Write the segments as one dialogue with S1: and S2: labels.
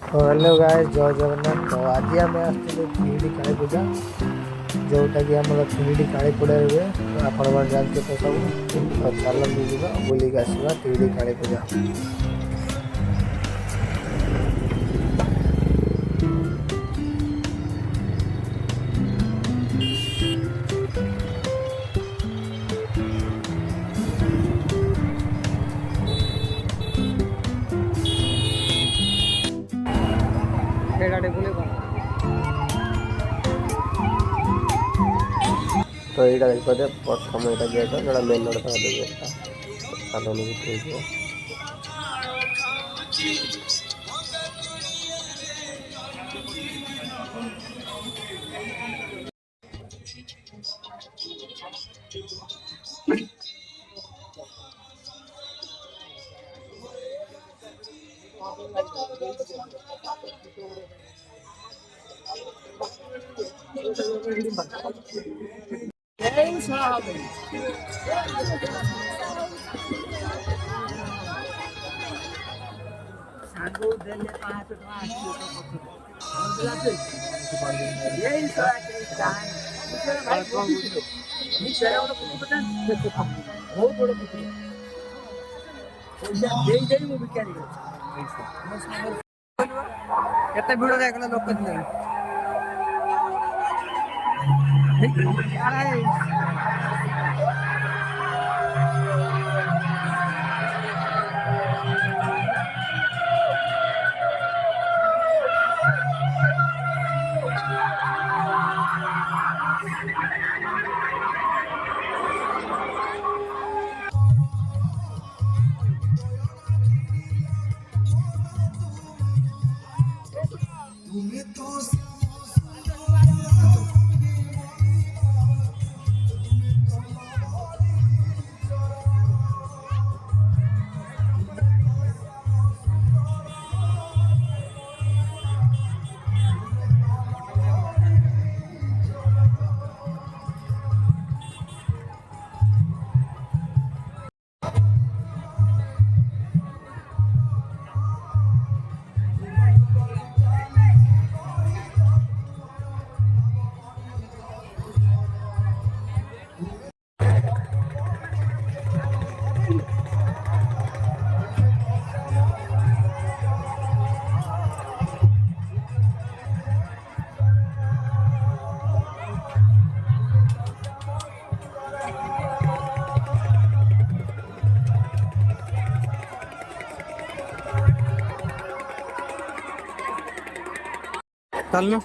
S1: तो hello guys जय जगन्नाथ। तो आज आम आसडी काली पूजा जोटा कि आम तीन काली पूजा हुए। तो आपण मैंने जानते तो सब। तो चलते ଯିବା ବୁଲିକି ଆସିବା ତିହିଡି କାଳୀ ପୂଜା। तो यहाँ देखिए प्रथम यहाँ गेट जो मेन रोड का गेटा चलो भितर କେତେ ଭିଡ ଯାଇଗଲା ଲୋକ ଥିଲେ। चलना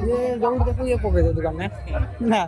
S1: ये जरूर देखो ये पके दुकान में ना